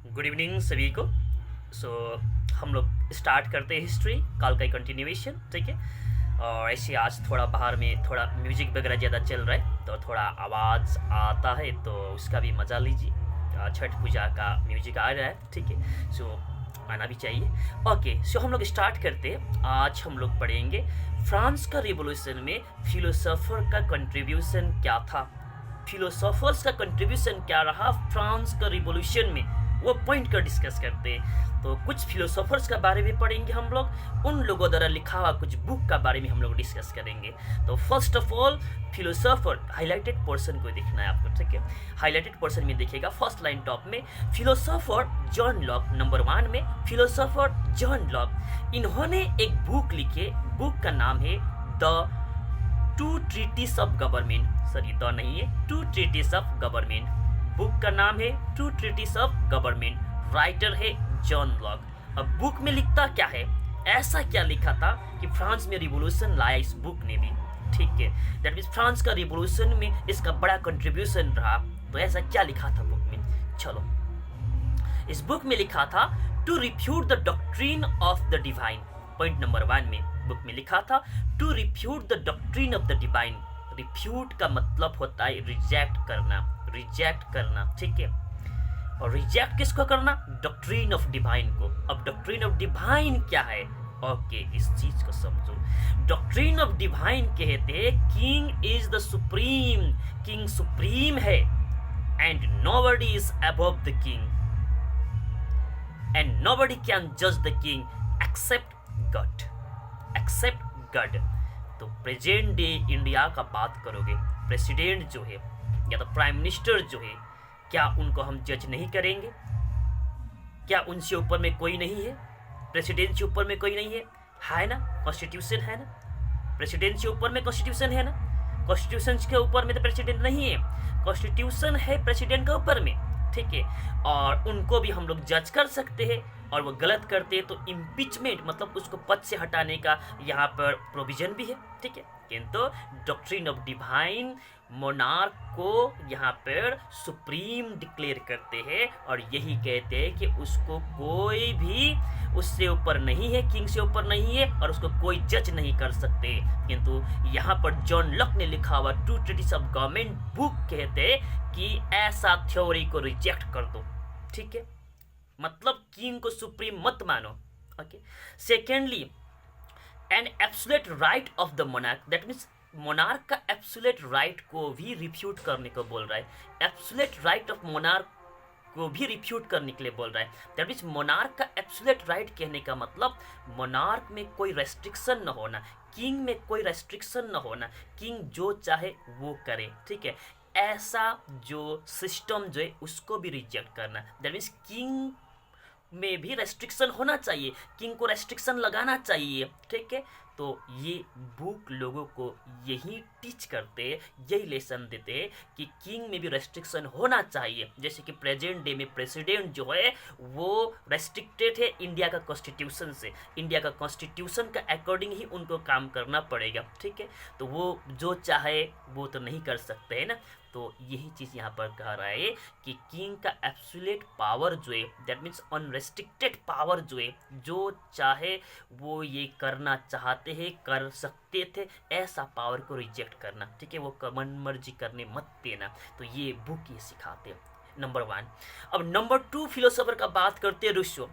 Good evening सभी को। सो हम लोग स्टार्ट करते हैं हिस्ट्री कल का कंटिन्यूएशन, ठीक है। और ऐसे आज थोड़ा बाहर में थोड़ा म्यूजिक वगैरह ज़्यादा चल रहा है तो थोड़ा आवाज़ आता है तो उसका भी मज़ा लीजिए। छठ पूजा का म्यूजिक आ रहा है, ठीक है। सो आना भी चाहिए। ओके, सो हम लोग स्टार्ट करते हैं। आज हम लोग पढ़ेंगे फ्रांस का रिवॉल्यूशन में फिलोसोफर का कंट्रीब्यूशन क्या था। फिलोसोफर्स का कंट्रीब्यूशन क्या रहा फ्रांस का रिवॉल्यूशन में, वो पॉइंट का डिस्कस करते हैं। तो कुछ फिलोसोफर्स का बारे में पढ़ेंगे हम लोग, उन लोगों द्वारा लिखा हुआ कुछ बुक का बारे में हम लोग डिस्कस करेंगे। तो first of all philosopher, highlighted person को देखना है आपको, ठीक है। हाईलाइटेड पर्सन में देखिएगा फर्स्ट लाइन टॉप में फिलोसोफर जॉन लॉक, नंबर 1 में फिलोसोफर जॉन लॉक। इन्होंने एक बुक लिखे, बुक का नाम है the two treatises of government. Sorry, the नहीं है, two treatises of government. Book का नाम है two treatises of government. Writer है जॉन लॉक। अब बुक में लिखता क्या है, ऐसा क्या लिखा था कि फ्रांस में रिवॉल्यूशन लाया इस बुक ने भी, ठीक है। दैट मीन्स फ्रांस का रिवॉल्यूशन में इसका बड़ा कंट्रीब्यूशन रहा। तो ऐसा क्या लिखा था बुक में, चलो। इस बुक में लिखा था to refute the doctrine of the divine. Point number 1 में बुक में लिखा था to refute the doctrine of the divine. Refute का मतलब होता है रिजेक्ट करना, रिजेक्ट करना, ठीक है। और रिजेक्ट किसको करना, डॉक्ट्रिन ऑफ डिवाइन को। अब डॉक्ट्रिन ऑफ डिवाइन क्या है, ओके, इस चीज को समझो। डॉक्ट्रिन ऑफ डिवाइन कहते हैं king is the supreme, king supreme है and nobody is above the king and nobody can जज the king except God, except God. तो प्रेजेंट डे इंडिया का बात करोगे, प्रेसिडेंट जो है या तो प्राइम मिनिस्टर जो है, क्या उनको हम जज नहीं करेंगे? क्या उनसे ऊपर में कोई नहीं है? प्रेसिडेंट से ऊपर में कोई नहीं है ना? कॉन्स्टिट्यूशन है ना, प्रेसिडेंट से ऊपर में कॉन्स्टिट्यूशन है ना। कॉन्स्टिट्यूशन के ऊपर में तो प्रेसिडेंट नहीं है, कॉन्स्टिट्यूशन है प्रेसिडेंट के ऊपर में, ठीक है। और उनको भी हम लोग जज कर सकते हैं, और वो गलत करते हैं तो इम्पीचमेंट मतलब उसको पद से हटाने का यहाँ पर प्रोविजन भी है, ठीक है। किंतु डॉक्ट्रिन ऑफ डिवाइन मोनार्क को यहाँ पर सुप्रीम डिक्लेयर करते हैं और यही कहते हैं कि उसको कोई भी उससे ऊपर नहीं है, किंग से ऊपर नहीं है, और उसको कोई जज नहीं कर सकते। किंतु यहाँ पर जॉन लॉक ने लिखा हुआ two treatises of government book कहते हैं कि ऐसा थ्योरी को रिजेक्ट कर दो, ठीक है। मतलब किंग को सुप्रीम मत मानो, okay. Secondly an absolute right of the monarch, that means monarch का एब्सोल्यूट राइट को भी रिफ्यूट करने को बोल रहा है। एब्सोल्यूट राइट ऑफ मोनार्क को भी रिफ्यूट करने के लिए बोल रहा है। दैट मीन्स मोनार्क का एब्सोल्यूट राइट कहने का मतलब मोनार्क में कोई रेस्ट्रिक्शन न होना, किंग में कोई रेस्ट्रिक्शन न होना, किंग जो चाहे वो करे, ठीक है। ऐसा जो सिस्टम जो है उसको भी रिजेक्ट करना। दैट मीन्स किंग में भी रेस्ट्रिक्शन होना चाहिए, किंग को रेस्ट्रिक्शन लगाना चाहिए, ठीक है। तो ये बुक लोगों को यही टीच करते, यही लेसन देते कि किंग में भी रेस्ट्रिक्शन होना चाहिए। जैसे कि प्रेजेंट डे में प्रेसिडेंट जो है वो रेस्ट्रिक्टेड है इंडिया का कॉन्स्टिट्यूशन से, इंडिया का कॉन्स्टिट्यूशन का अकॉर्डिंग ही उनको काम करना पड़ेगा, ठीक है। तो वो जो चाहे वो तो नहीं कर सकते है ना। तो यही चीज़ यहाँ पर कह रहा है कि किंग का एब्सोल्यूट पावर जो है, दैट मीन्स अनरेस्ट्रिक्टेड पावर जो है, जो चाहे वो ये करना चाहते हैं कर सकते थे, ऐसा पावर को रिजेक्ट करना, ठीक है। वो मन मर्जी करने मत देना। तो ये बुक ये सिखाते हैं, नंबर 1। अब नंबर 2 फिलोसोफर का बात करते हैं रूसो,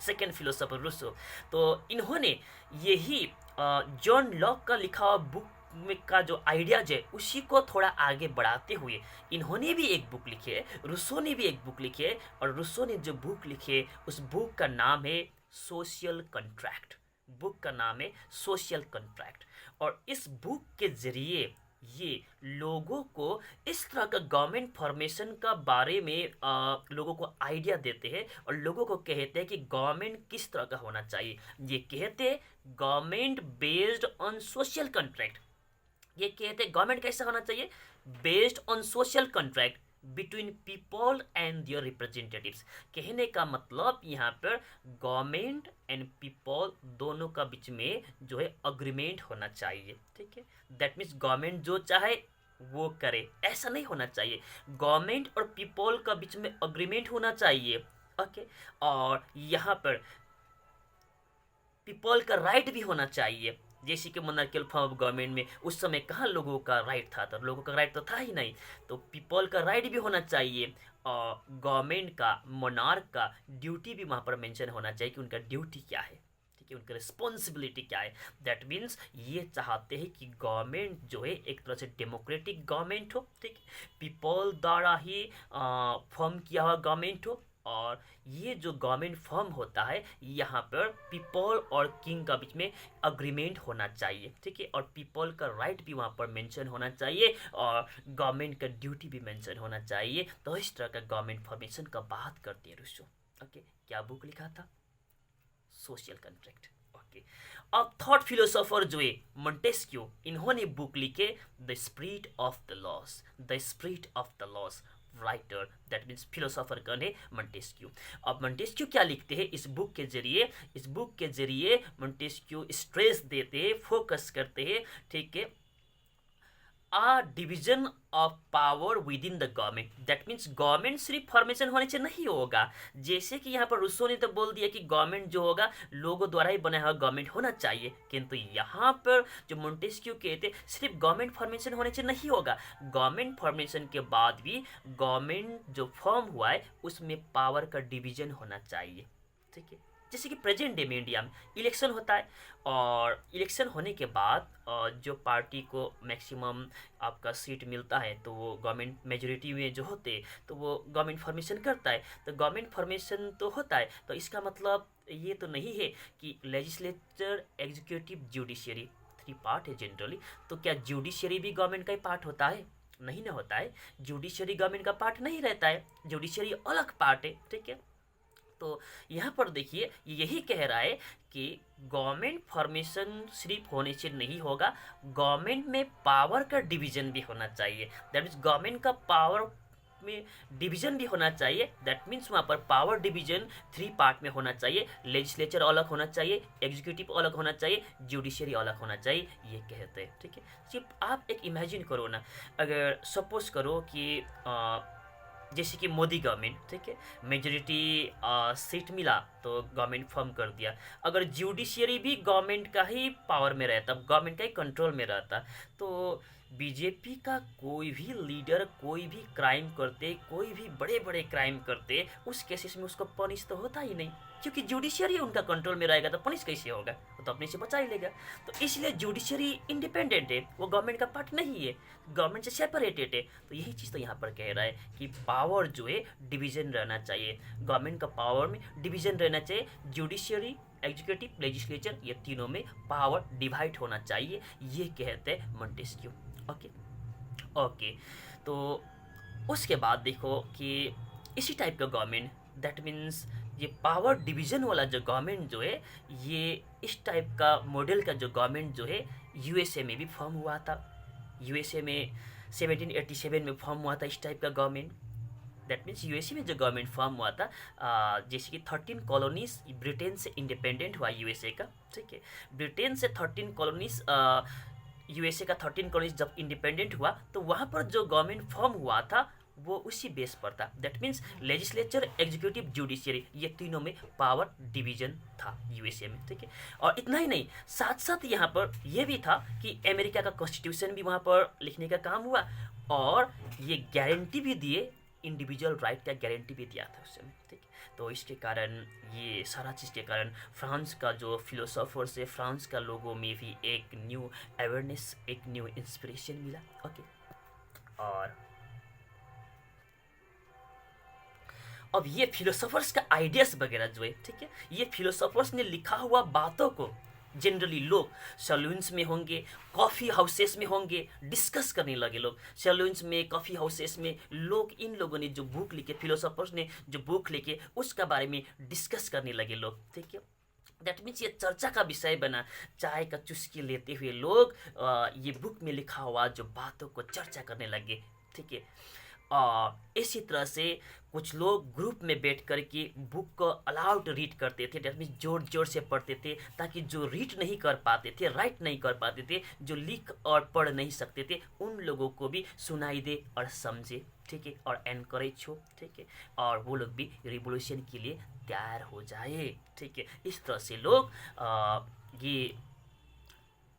सेकेंड फिलोसोफर रूसो। तो इन्होंने यही जॉन लॉक का लिखा हुआ बुक में का जो आइडियाज है उसी को थोड़ा आगे बढ़ाते हुए इन्होंने भी एक बुक लिखी है, रूसो ने भी एक बुक लिखी है। और रूसो ने जो बुक लिखी है उस बुक का नाम है सोशल कॉन्ट्रैक्ट। बुक का नाम है सोशल कॉन्ट्रैक्ट। और इस बुक के जरिए ये लोगों को इस तरह का गवर्नमेंट फॉर्मेशन का बारे में लोगों को आइडिया देते हैं और लोगों को कहते हैं कि गवर्नमेंट किस तरह का होना चाहिए। ये कहते हैं government based on social contract. ये कहते हैं गवर्नमेंट कैसा होना चाहिए, based on social contract between people and their representatives. कहने का मतलब यहाँ पर गवर्नमेंट एंड पीपल दोनों का बीच में जो है अग्रीमेंट होना चाहिए, ठीक है। दैट मीन्स गवर्नमेंट जो चाहे वो करे, ऐसा नहीं होना चाहिए। गवर्नमेंट और पीपल का बीच में अग्रीमेंट होना चाहिए, ओके। और यहाँ पर पीपल का राइट भी होना चाहिए, जैसे कि मोनार्कियल फॉर्म ऑफ गवर्नमेंट में उस समय कहाँ लोगों का राइट था, तो लोगों का राइट तो था ही नहीं, तो पीपल का राइट भी होना चाहिए। और गवर्नमेंट का, मोनार्क का ड्यूटी भी वहाँ पर मेंशन होना चाहिए कि उनका ड्यूटी क्या है, ठीक है, उनका रिस्पॉन्सिबिलिटी क्या है। दैट मीन्स ये चाहते हैं कि गवर्नमेंट जो है एक तरह से डेमोक्रेटिक गवर्नमेंट हो, ठीक, पीपल द्वारा ही फॉर्म किया हुआ गवर्नमेंट हो। और ये जो गवर्नमेंट फॉर्म होता है, यहाँ पर पीपल और किंग का बीच में अग्रीमेंट होना चाहिए, ठीक है, और पीपल का राइट भी वहाँ पर मेंशन होना चाहिए और गवर्नमेंट का ड्यूटी भी मेंशन होना चाहिए। तो इस तरह का गवर्नमेंट फॉर्मेशन का बात करते हैं रूसो। ओके, क्या बुक लिखा था? Social contract. ओके, अब थॉट फिलोसोफर जो है मोंटेस्क्यू, इन्होंने बुक लिखे the spirit of the loss, the spirit of the loss. Writer that means philosopher कौन है? मोंटेस्क्यू। अब मोंटेस्क्यू क्या लिखते हैं इस बुक के जरिए? इस बुक के जरिए मोंटेस्क्यू स्ट्रेस देते हैं, फोकस करते हैं, ठीक है, a division of power within the government. That means government सिर्फ फॉर्मेशन होने से नहीं होगा, जैसे कि यहाँ पर रूसो ने तो बोल दिया कि गवर्नमेंट जो होगा लोगों द्वारा ही बनाया हुआ गवर्नमेंट होना चाहिए, किंतु यहाँ पर जो मोंटेस्क्यू कहते सिर्फ गवर्नमेंट फॉर्मेशन होने से नहीं होगा, गवर्नमेंट फॉर्मेशन के बाद भी गवर्नमेंट जो फॉर्म हुआ है उसमें पावर का डिवीजन होना चाहिए, ठीक है। जैसे कि प्रेजेंट डे में इंडिया में इलेक्शन होता है और इलेक्शन होने के बाद जो पार्टी को मैक्सिमम आपका सीट मिलता है तो वो गवर्नमेंट मेजोरिटी में जो होते तो वो गवर्नमेंट फॉर्मेशन करता है। तो गवर्नमेंट फॉर्मेशन तो होता है, तो इसका मतलब ये तो नहीं है कि लेजिस्लेचर, एग्जीक्यूटिव, जुडिशियरी 3 पार्ट है जनरली। तो क्या जुडिशियरी भी गवर्नमेंट का ही पार्ट होता है? नहीं ना होता है, जुडिशियरी गवर्नमेंट का पार्ट नहीं रहता है, जुडिशियरी अलग पार्ट है, ठीक है। तो यहाँ पर देखिए यही कह रहा है कि गवर्नमेंट फॉर्मेशन सिर्फ होने से नहीं होगा, गवर्नमेंट में पावर का डिवीजन भी होना चाहिए। दैट मीन्स गवर्नमेंट का पावर में डिवीजन भी होना चाहिए। दैट मीन्स वहाँ पर पावर डिवीजन 3 पार्ट में होना चाहिए, लेजिस्लेचर अलग होना चाहिए, एग्जीक्यूटिव अलग होना चाहिए, जुडिशियरी अलग होना चाहिए, ये कहते हैं, ठीक है। सिर्फ आप एक इमेजिन करो ना, अगर सपोज करो कि जैसे कि मोदी गवर्नमेंट, ठीक है, मेजोरिटी सीट मिला तो गवर्नमेंट फॉर्म कर दिया, अगर जुडिशियरी भी गवर्नमेंट का ही पावर में रहता, गवर्नमेंट का ही कंट्रोल में रहता, तो बीजेपी का कोई भी लीडर कोई भी क्राइम करते, कोई भी बड़े बड़े क्राइम करते, उस केसेस में उसको पनिश तो होता ही नहीं, क्योंकि जुडिशियरी उनका कंट्रोल में रहेगा, तो पनिश कैसे होगा? वो तो अपने से बचा ही लेगा। तो इसलिए जुडिशियरी इंडिपेंडेंट है, वो गवर्नमेंट का पार्ट नहीं है, गवर्नमेंट से सेपरेटेड है। तो यही चीज़ तो यहाँ पर कह रहा है कि पावर जो है डिवीजन रहना चाहिए, गवर्नमेंट का पावर में डिवीजन रहना चाहिए, जुडिशियरी, एग्जीक्यूटिव, लेजिस्लेचर, ये तीनों में पावर डिवाइड होना चाहिए, ये कहते हैं मोंटेस्क्यू। ओके ओके, तो उसके बाद देखो कि इसी टाइप का गवर्नमेंट, दैट मीन्स ये पावर डिवीजन वाला जो गवर्नमेंट जो है, ये इस टाइप का मॉडल का जो गवर्नमेंट जो है यूएसए में भी फॉर्म हुआ था। यूएसए में 1787 में फॉर्म हुआ था इस टाइप का गवर्नमेंट। दैट मीन्स यूएसए में जो गवर्नमेंट फॉर्म हुआ था, जैसे कि 13 कॉलोनीज ब्रिटेन से इंडिपेंडेंट हुआ यूएसए का, ठीक है। ब्रिटेन से 13 कॉलोनीज, यूएसए का 13 कॉलोनीज जब इंडिपेंडेंट हुआ तो वहाँ पर जो गवर्नमेंट फॉर्म हुआ था वो उसी बेस पर था। That means legislature, executive, judiciary, ये तीनों में पावर डिवीजन था यूएसए में, ठीक है। और इतना ही नहीं, साथ साथ यहाँ पर यह भी था कि अमेरिका का कॉन्स्टिट्यूशन भी वहाँ पर लिखने का काम हुआ और ये गारंटी भी दिए, इंडिविजुअल राइट का गारंटी भी दिया था उस समय, ठीक है। तो इसके कारण, ये सारा चीज़ के कारण फ्रांस का जो फिलोसोफर्स है, फ्रांस का लोगों में भी एक न्यू अवेयरनेस, एक न्यू इंस्पिरेशन मिला। ओके, और अब ये फिलोसोफर्स का आइडियाज़ वगैरह जो है, ठीक है, ये फिलोसोफर्स ने लिखा हुआ बातों को जनरली लोग सैलून्स में होंगे, कॉफ़ी हाउसेस में होंगे, डिस्कस करने लगे लोग। सैलून्स में, कॉफ़ी हाउसेस में लोग, इन लोगों ने जो बुक लिखे, फिलोसोफर्स ने जो बुक लिखे, उसका बारे में डिस्कस करने लगे लोग, ठीक है। दैट मीन्स ये चर्चा का विषय बना, चाय का चुस्की लेते हुए लोग ये बुक में लिखा हुआ जो बातों को चर्चा करने लगे, ठीक है। इसी तरह से कुछ लोग ग्रुप में बैठ कर के बुक को अलाउड रीड करते थे, दैट मीन्स जोर जोर से पढ़ते थे, ताकि जो रीड नहीं कर पाते थे, राइट नहीं कर पाते थे, जो लिख और पढ़ नहीं सकते थे, उन लोगों को भी सुनाई दे और समझे, ठीक है, और एनकरेज हो, ठीक है, और वो लोग भी रिवोल्यूशन के लिए तैयार हो जाए, ठीक है। इस तरह से लोग ये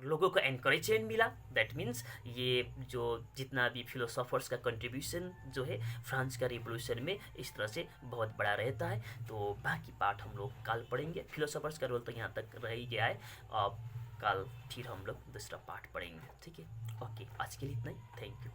लोगों को एनकरेजमेंट मिला। दैट मीन्स ये जो जितना भी फिलोसोफर्स का कंट्रीब्यूशन जो है फ्रांस का रिवोल्यूशन में इस तरह से बहुत बड़ा रहता है। तो बाकी पार्ट हम लोग कल पढ़ेंगे। फिलोसोफर्स का रोल तो यहाँ तक रह ही गया है। अब कल फिर हम लोग दूसरा पार्ट पढ़ेंगे, ठीक है। ओके, आज के लिए इतना ही। Thank you.